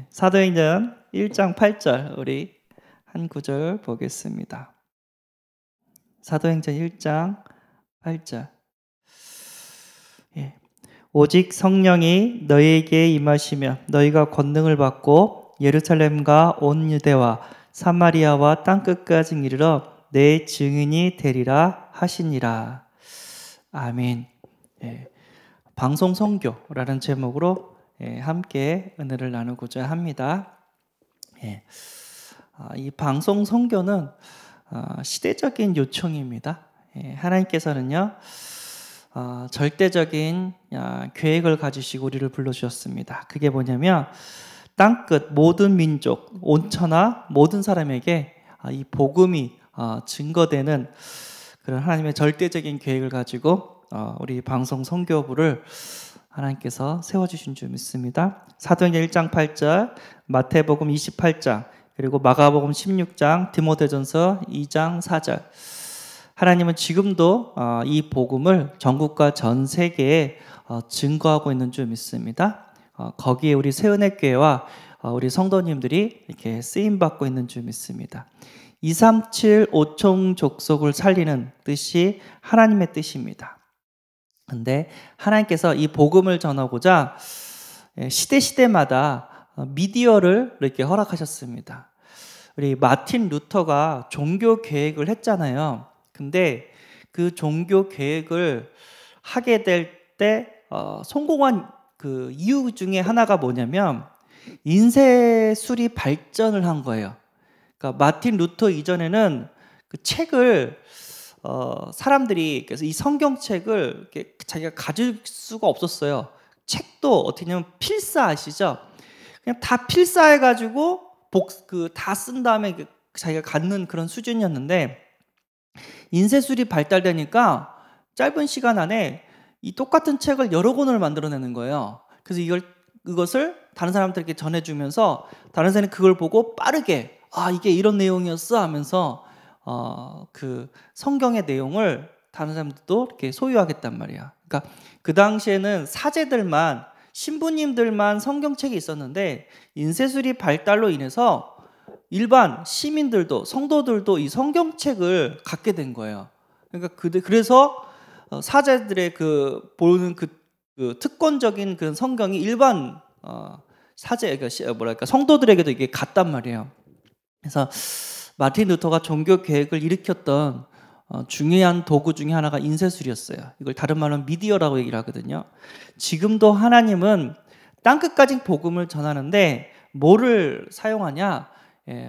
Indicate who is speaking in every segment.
Speaker 1: 사도행전 1장 8절 우리 한 구절 보겠습니다. 사도행전 1장 8절. 오직 성령이 너희에게 임하시면 너희가 권능을 받고 예루살렘과 온 유대와 사마리아와 땅끝까지 이르러 내 증인이 되리라 하시니라. 아멘. 방송 선교라는 제목으로 함께 은혜를 나누고자 합니다. 이 방송 선교는 시대적인 요청입니다. 하나님께서는요, 절대적인 계획을 가지시고 우리를 불러주셨습니다. 그게 뭐냐면 땅끝 모든 민족, 온천하 모든 사람에게 이 복음이 증거되는 그런 하나님의 절대적인 계획을 가지고 우리 방송 선교부를 하나님께서 세워주신 줄 믿습니다. 사도행전 1장 8절, 마태복음 28장, 그리고 마가복음 16장, 디모데전서 2장 4절. 하나님은 지금도 이 복음을 전국과 전 세계에 증거하고 있는 줄 믿습니다. 거기에 우리 새은혜교회와 우리 성도님들이 이렇게 쓰임받고 있는 줄 믿습니다. 237 5총 족속을 살리는 뜻이 하나님의 뜻입니다. 근데 하나님께서 이 복음을 전하고자 시대마다 미디어를 이렇게 허락하셨습니다. 우리 마틴 루터가 종교 계획을 했잖아요. 근데 그 종교 계획을 하게 될 때 성공한 그 이유 중에 하나가 뭐냐면 인쇄술이 발전을 한 거예요. 그러니까 마틴 루터 이전에는 그 책을 사람들이 그래서 이 성경책을 이렇게 자기가 가질 수가 없었어요. 책도 어떻게 보면 필사 아시죠? 그냥 다 필사해가지고 다 쓴 다음에 자기가 갖는 그런 수준이었는데 인쇄술이 발달되니까 짧은 시간 안에 이 똑같은 책을 여러 권을 만들어내는 거예요. 그래서 이것을 다른 사람들에게 전해주면서 다른 사람이 그걸 보고 빠르게 이게 이런 내용이었어 하면서 그 성경의 내용을 다른 사람들도 이렇게 소유하겠단 말이야. 그러니까 그 당시에는 사제들만, 신부님들만 성경책이 있었는데 인쇄술이 발달로 인해서 일반 시민들도, 성도들도 이 성경책을 갖게 된 거예요. 그러니까 그래서 사제들의 보는 그 특권적인 그 성경이 일반 성도들에게도 이게 갔단 말이에요. 그래서 마틴 루터가 종교 계획을 일으켰던 중요한 도구 중에 하나가 인쇄술이었어요. 이걸 다른 말로 미디어라고 얘기를 하거든요. 지금도 하나님은 땅끝까지 복음을 전하는데 뭐를 사용하냐?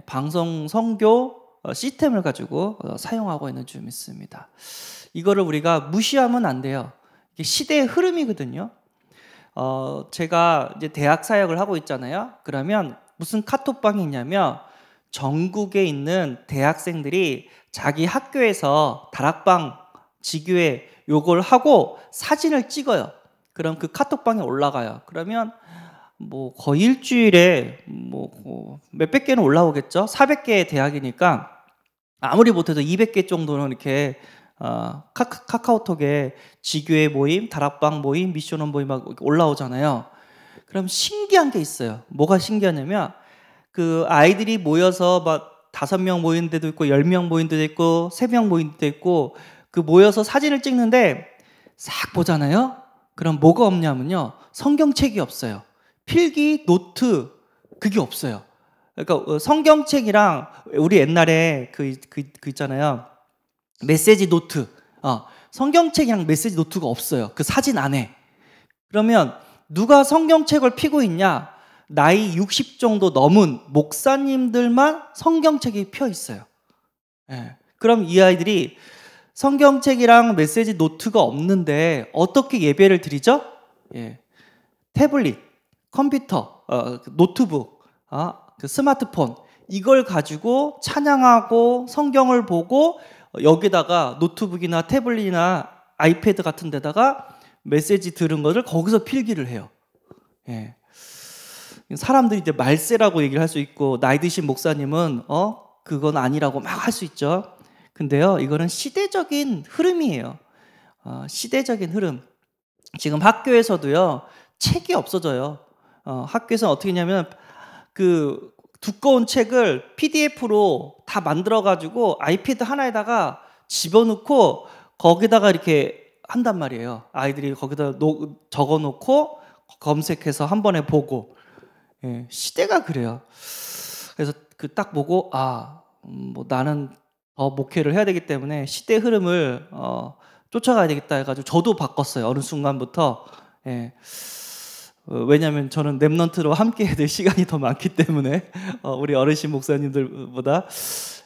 Speaker 1: 방송 선교 시스템을 가지고 사용하고 있는 줄 믿습니다. 이거를 우리가 무시하면 안 돼요. 이게 시대의 흐름이거든요. 제가 이제 대학 사역을 하고 있잖아요. 그러면 무슨 카톡방이 있냐면 전국에 있는 대학생들이 자기 학교에서 다락방, 지교회 요걸 하고 사진을 찍어요. 그럼 그 카톡방에 올라가요. 그러면 뭐 거의 일주일에 뭐 몇백 개는 올라오겠죠. 400개의 대학이니까 아무리 못해도 200개 정도는 이렇게 카카오톡에 지교회 모임, 다락방 모임, 미션원 모임 막 올라오잖아요. 그럼 신기한 게 있어요. 뭐가 신기하냐면 그 아이들이 모여서 막 5명 모인 데도 있고 10명 모인 데도 있고 3명 모인 데도 있고 그 모여서 사진을 찍는데 싹 보잖아요. 그럼 뭐가 없냐면요. 성경책이 없어요. 필기, 노트 그게 없어요. 그러니까 성경책이랑 우리 옛날에 그 있잖아요. 메시지 노트. 성경책이랑 메시지 노트가 없어요. 그 사진 안에. 그러면 누가 성경책을 피고 있냐? 나이 60 정도 넘은 목사님들만 성경책이 펴 있어요. 그럼 이 아이들이 성경책이랑 메시지 노트가 없는데 어떻게 예배를 드리죠? 태블릿, 컴퓨터, 노트북, 그 스마트폰 이걸 가지고 찬양하고 성경을 보고 여기다가 노트북이나 태블릿이나 아이패드 같은 데다가 메시지 들은 것을 거기서 필기를 해요. 사람들이 이제 말세라고 얘기를 할 수 있고 나이 드신 목사님은 그건 아니라고 막 할 수 있죠. 근데요, 이거는 시대적인 흐름이에요. 시대적인 흐름. 지금 학교에서도요 책이 없어져요. 학교에서 어떻게 했냐면 그 두꺼운 책을 PDF로 다 만들어가지고 아이패드 하나에다가 집어넣고 거기다가 이렇게 한단 말이에요. 아이들이 거기다 적어놓고 검색해서 한 번에 보고. 예, 시대가 그래요. 그래서 그 딱 보고 뭐 나는 더 목회를 해야 되기 때문에 시대 흐름을 쫓아가야 되겠다 해가지고 저도 바꿨어요. 어느 순간부터. 예. 왜냐하면 저는 랩넌트로 함께 해야 될 시간이 더 많기 때문에 우리 어르신 목사님들보다.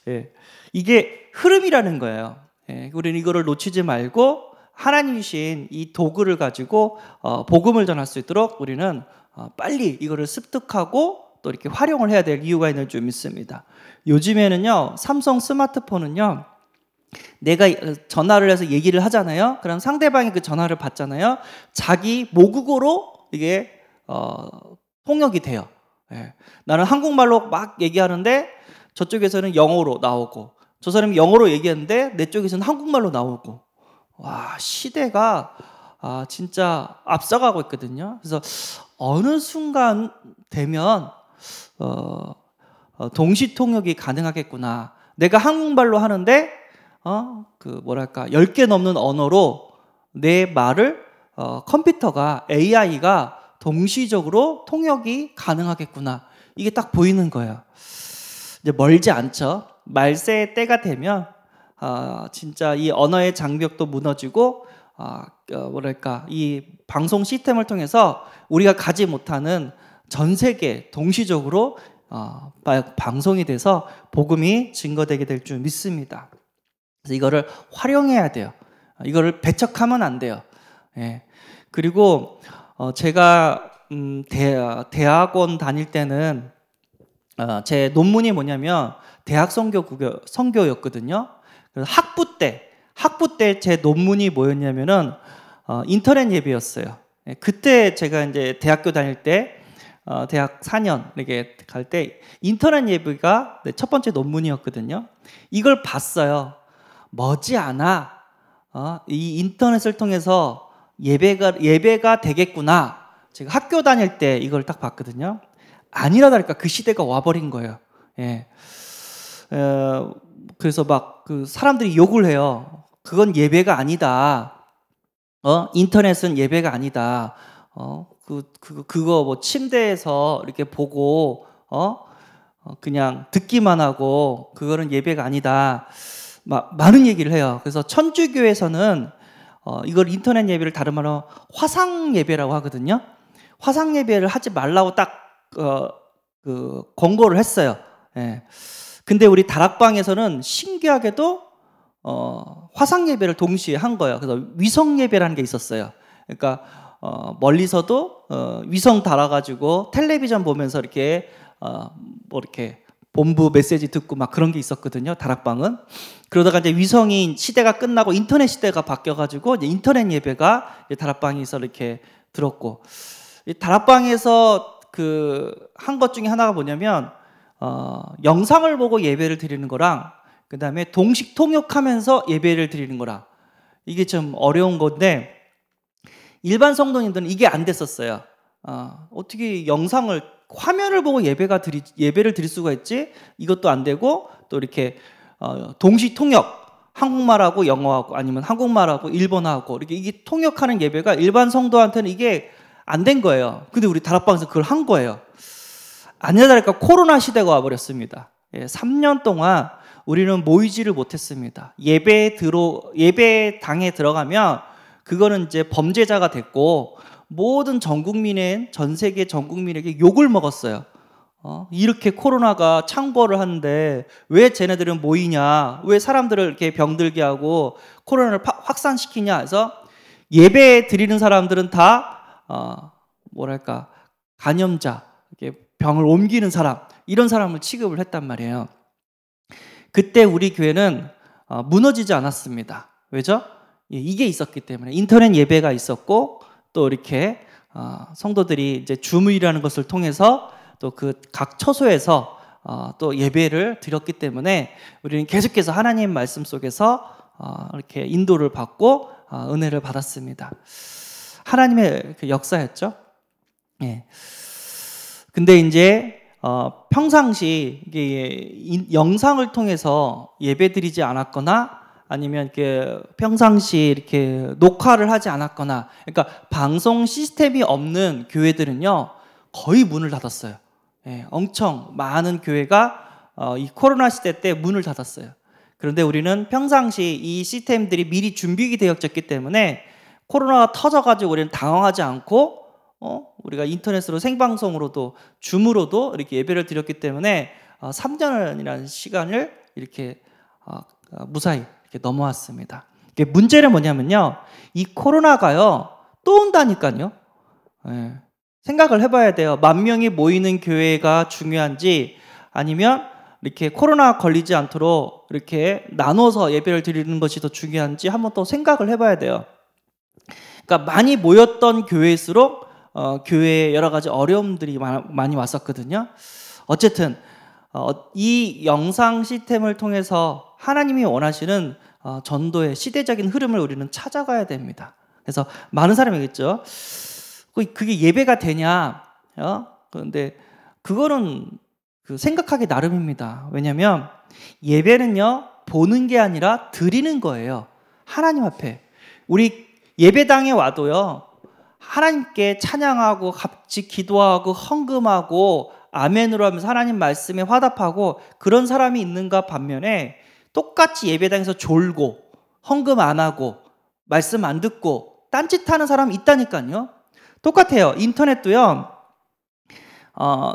Speaker 1: 예. 이게 흐름이라는 거예요. 예. 우리는 이거를 놓치지 말고 하나님 주신 이 도구를 가지고 복음을 전할 수 있도록 우리는 빨리 이거를 습득하고 또 이렇게 활용을 해야 될 이유가 있는 줄 믿습니다. 요즘에는요, 삼성 스마트폰은요, 내가 전화를 해서 얘기를 하잖아요. 그럼 상대방이 그 전화를 받잖아요. 자기 모국어로 이게 통역이 돼요. 예. 나는 한국말로 막 얘기하는데 저쪽에서는 영어로 나오고, 저 사람이 영어로 얘기하는데 내 쪽에서는 한국말로 나오고. 와, 시대가 진짜 앞서가고 있거든요. 그래서 어느 순간 되면 동시 통역이 가능하겠구나. 내가 한국말로 하는데 10개 넘는 언어로 내 말을 컴퓨터가, AI가 동시적으로 통역이 가능하겠구나. 이게 딱 보이는 거예요. 이제 멀지 않죠. 말세의 때가 되면 진짜 이 언어의 장벽도 무너지고 이 방송 시스템을 통해서 우리가 가지 못하는 전 세계 동시적으로 방송이 돼서 복음이 증거되게 될 줄 믿습니다. 그래서 이거를 활용해야 돼요. 이거를 배척하면 안 돼요. 예. 그리고 제가 대학원 다닐 때는 제 논문이 뭐냐면 대학 선교였거든요. 그래서 학부 때 제 논문이 뭐였냐면은 인터넷 예배였어요. 예. 그때 제가 이제 대학교 다닐 때 대학 4년 이렇게 갈 때 인터넷 예배가 첫 번째 논문이었거든요. 이걸 봤어요. 머지않아 이 인터넷을 통해서 예배가 되겠구나. 제가 학교 다닐 때 이걸 딱 봤거든요. 아니라 다를까 그 시대가 와버린 거예요. 예. 그래서 막 그 사람들이 욕을 해요. 그건 예배가 아니다. 인터넷은 예배가 아니다. 그거 뭐 침대에서 이렇게 보고 그냥 듣기만 하고 그거는 예배가 아니다. 많은 얘기를 해요. 그래서 천주교에서는 이걸 인터넷 예배를 다른 말로 화상 예배라고 하거든요. 화상 예배를 하지 말라고 딱 권고를 했어요. 예. 근데 우리 다락방에서는 신기하게도 화상 예배를 동시에 한 거예요. 그래서 위성 예배라는 게 있었어요. 그러니까 멀리서도 위성 달아가지고 텔레비전 보면서 이렇게 이렇게 본부 메시지 듣고 막 그런 게 있었거든요. 다락방은. 그러다가 이제 위성이 시대가 끝나고 인터넷 시대가 바뀌어가지고 이제 인터넷 예배가 이제 다락방에서 이렇게 들었고, 이 다락방에서 한 것 중에 하나가 뭐냐면 영상을 보고 예배를 드리는 거랑 그 다음에 동식 통역하면서 예배를 드리는 거랑 이게 좀 어려운 건데 일반 성도님들은 이게 안 됐었어요. 어떻게 화면을 보고 예배를 드릴 수가 있지? 이것도 안 되고 또 이렇게 동시 통역, 한국말하고 영어하고 아니면 한국말하고 일본어하고 이게 통역하는 예배가 일반 성도한테는 이게 안 된 거예요. 근데 우리 다락방에서 그걸 한 거예요. 아니나 다를까 코로나 시대가 와버렸습니다. 3년 동안 우리는 모이지를 못했습니다. 예배당에 들어가면 그거는 이제 범죄자가 됐고 모든 전 세계 전 국민에게 욕을 먹었어요. 이렇게 코로나가 창궐을 하는데 왜 쟤네들은 모이냐? 왜 사람들을 이렇게 병들게 하고 코로나를 확산시키냐? 해서 예배 드리는 사람들은 다 감염자, 이렇게 병을 옮기는 사람, 이런 사람을 취급을 했단 말이에요. 그때 우리 교회는 무너지지 않았습니다. 왜죠? 이게 있었기 때문에 인터넷 예배가 있었고 또 이렇게 성도들이 이제 줌이라는 것을 통해서 또 각 처소에서 또 예배를 드렸기 때문에 우리는 계속해서 하나님 말씀 속에서 이렇게 인도를 받고 은혜를 받았습니다. 하나님의 역사였죠. 예. 근데 이제 평상시 이게 영상을 통해서 예배드리지 않았거나 아니면 이렇게 평상시 이렇게 녹화를 하지 않았거나, 그러니까 방송 시스템이 없는 교회들은요 거의 문을 닫았어요. 예, 엄청 많은 교회가 이 코로나 시대 때 문을 닫았어요. 그런데 우리는 평상시 이 시스템들이 미리 준비가 되어졌기 때문에 코로나가 터져가지고 우리는 당황하지 않고 우리가 인터넷으로 생방송으로도 줌으로도 이렇게 예배를 드렸기 때문에 3년이라는 시간을 이렇게 무사히 이렇게 넘어왔습니다. 이게 문제는 뭐냐면요, 이 코로나가요 또 온다니까요. 예. 생각을 해봐야 돼요. 10,000명이 모이는 교회가 중요한지, 아니면 이렇게 코로나 걸리지 않도록 이렇게 나눠서 예배를 드리는 것이 더 중요한지 한번 또 생각을 해봐야 돼요. 그러니까 많이 모였던 교회일수록 교회에 여러 가지 어려움들이 많이 왔었거든요. 어쨌든 이 영상 시스템을 통해서 하나님이 원하시는 전도의 시대적인 흐름을 우리는 찾아가야 됩니다. 그래서 많은 사람이 있겠죠. 그게 예배가 되냐? 그런데 그거는 생각하기 나름입니다. 왜냐하면 예배는요 보는 게 아니라 드리는 거예요. 하나님 앞에 우리 예배당에 와도요 하나님께 찬양하고 같이 기도하고 헌금하고 아멘으로 하면서 하나님 말씀에 화답하고 그런 사람이 있는가 반면에, 똑같이 예배당에서 졸고 헌금 안 하고 말씀 안 듣고 딴짓하는 사람이 있다니까요. 똑같아요. 인터넷도요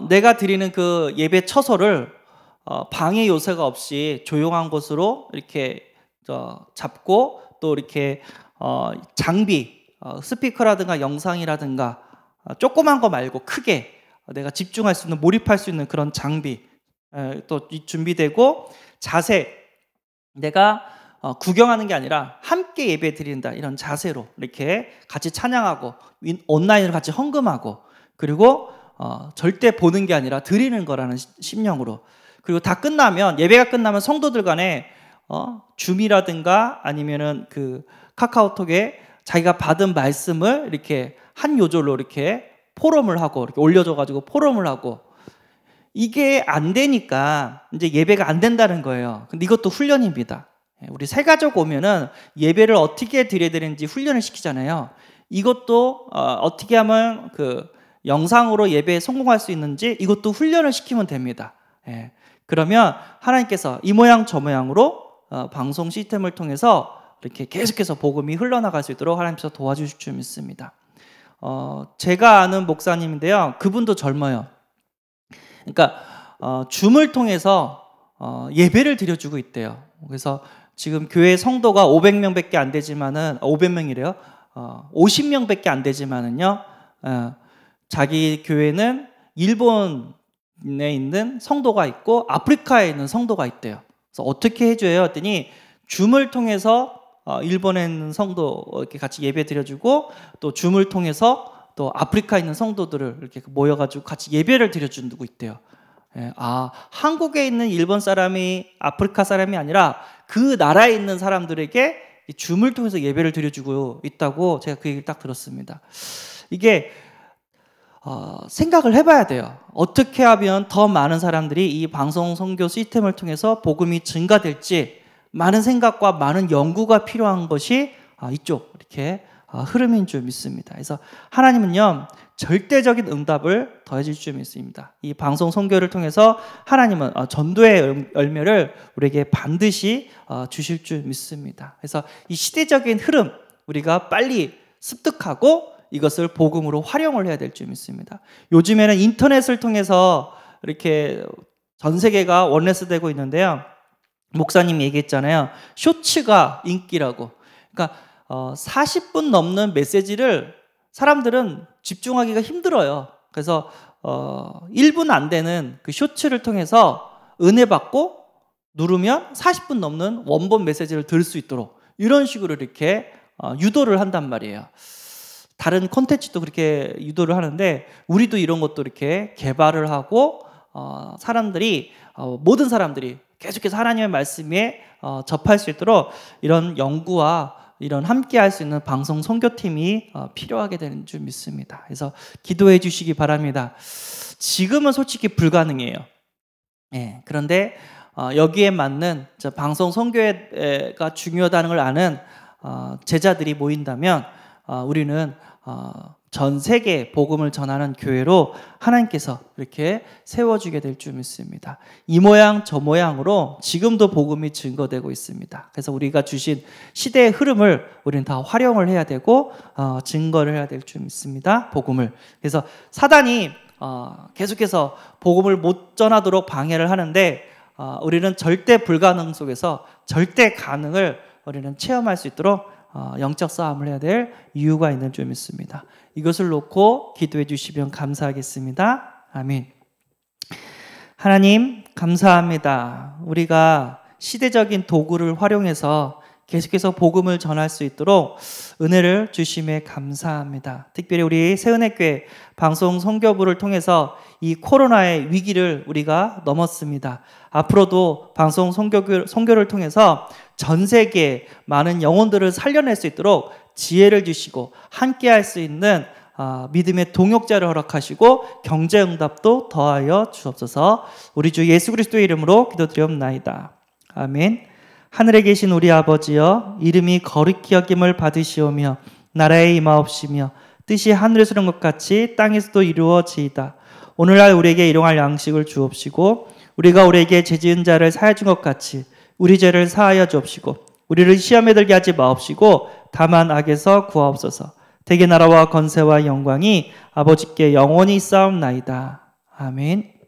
Speaker 1: 내가 드리는 그 예배 처소를 방해 요소가 없이 조용한 곳으로 이렇게 잡고, 또 이렇게 장비 스피커라든가 영상이라든가 조그만 거 말고 크게 내가 집중할 수 있는, 몰입할 수 있는 그런 장비 또 준비되고, 자세, 내가 구경하는 게 아니라 함께 예배 드린다 이런 자세로 이렇게 같이 찬양하고 온라인으로 같이 헌금하고, 그리고 절대 보는 게 아니라 드리는 거라는 심령으로, 그리고 다 끝나면, 예배가 끝나면 성도들 간에 줌이라든가 아니면은 그 카카오톡에 자기가 받은 말씀을 이렇게 한 요절로 이렇게 포럼을 하고 이렇게 올려줘 가지고 포럼을 하고, 이게 안 되니까 이제 예배가 안 된다는 거예요. 근데 이것도 훈련입니다. 우리 새 가족 오면은 예배를 어떻게 드려야 되는지 훈련을 시키잖아요. 이것도 어떻게 하면 그 영상으로 예배에 성공할 수 있는지 이것도 훈련을 시키면 됩니다. 예. 그러면 하나님께서 이 모양 저 모양으로 방송 시스템을 통해서 이렇게 계속해서 복음이 흘러나갈 수 있도록 하나님께서 도와주실 줄 믿습니다. 제가 아는 목사님인데요, 그분도 젊어요. 그러니까 줌을 통해서 예배를 드려주고 있대요. 그래서 지금 교회 성도가 500명밖에 안 되지만은 500명이래요. 50명밖에 안 되지만은요, 자기 교회는 일본에 있는 성도가 있고 아프리카에 있는 성도가 있대요. 그래서 어떻게 해줘요? 했더니 줌을 통해서 일본에 있는 성도 이렇게 같이 예배 드려주고, 또 줌을 통해서 또 아프리카에 있는 성도들을 이렇게 모여가지고 같이 예배를 드려주고 있대요. 예, 한국에 있는 일본 사람이 아프리카 사람이 아니라 그 나라에 있는 사람들에게 줌을 통해서 예배를 드려주고 있다고 제가 그 얘기를 딱 들었습니다. 이게 생각을 해봐야 돼요. 어떻게 하면 더 많은 사람들이 이 방송 선교 시스템을 통해서 복음이 증가될지, 많은 생각과 많은 연구가 필요한 것이 이쪽 이렇게 흐름인 줄 믿습니다. 그래서 하나님은요 절대적인 응답을 더해줄 줄 믿습니다. 이 방송 선교를 통해서 하나님은 전도의 열매를 우리에게 반드시 주실 줄 믿습니다. 그래서 이 시대적인 흐름 우리가 빨리 습득하고 이것을 복음으로 활용을 해야 될 줄 믿습니다. 요즘에는 인터넷을 통해서 이렇게 전 세계가 원래스 되고 있는데요, 목사님이 얘기했잖아요. 쇼츠가 인기라고. 그러니까 40분 넘는 메시지를 사람들은 집중하기가 힘들어요. 그래서 1분 안 되는 그 쇼츠를 통해서 은혜 받고 누르면 40분 넘는 원본 메시지를 들을 수 있도록, 이런 식으로 이렇게 유도를 한단 말이에요. 다른 콘텐츠도 그렇게 유도를 하는데 우리도 이런 것도 이렇게 개발을 하고 사람들이 모든 사람들이 계속해서 하나님의 말씀에 접할 수 있도록 이런 연구와 이런 함께 할 수 있는 방송 선교팀이 필요하게 되는 줄 믿습니다. 그래서 기도해 주시기 바랍니다. 지금은 솔직히 불가능해요. 예, 그런데 여기에 맞는 방송 선교회가 중요하다는 걸 아는 제자들이 모인다면 우리는 전 세계 복음을 전하는 교회로 하나님께서 이렇게 세워주게 될 줄 믿습니다. 이 모양 저 모양으로 지금도 복음이 증거되고 있습니다. 그래서 우리가 주신 시대의 흐름을 우리는 다 활용을 해야 되고 증거를 해야 될 줄 믿습니다. 복음을. 그래서 사단이 계속해서 복음을 못 전하도록 방해를 하는데 우리는 절대 불가능 속에서 절대 가능을 우리는 체험할 수 있도록 영적 싸움을 해야 될 이유가 있는 줄 믿습니다. 이것을 놓고 기도해 주시면 감사하겠습니다. 아멘. 하나님 감사합니다. 우리가 시대적인 도구를 활용해서 계속해서 복음을 전할 수 있도록 은혜를 주심에 감사합니다. 특별히 우리 새은혜교회 방송 선교부를 통해서 이 코로나의 위기를 우리가 넘었습니다. 앞으로도 방송 선교를 통해서 전 세계 많은 영혼들을 살려낼 수 있도록 지혜를 주시고 함께 할 수 있는 믿음의 동역자를 허락하시고 경제응답도 더하여 주옵소서. 우리 주 예수 그리스도의 이름으로 기도드리옵나이다. 아멘. 하늘에 계신 우리 아버지여, 이름이 거룩히 여김을 받으시오며 나라에 임하옵시며 뜻이 하늘에서 이룬 것 같이 땅에서도 이루어지이다. 오늘날 우리에게 일용할 양식을 주옵시고 우리가 우리에게 죄지은 자를 사하여 준 것 같이 우리 죄를 사하여 주옵시고 우리를 시험에 들게 하지 마옵시고 다만 악에서 구하옵소서. 대개 나라와 건세와 영광이 아버지께 영원히 있사옵나이다. 아멘.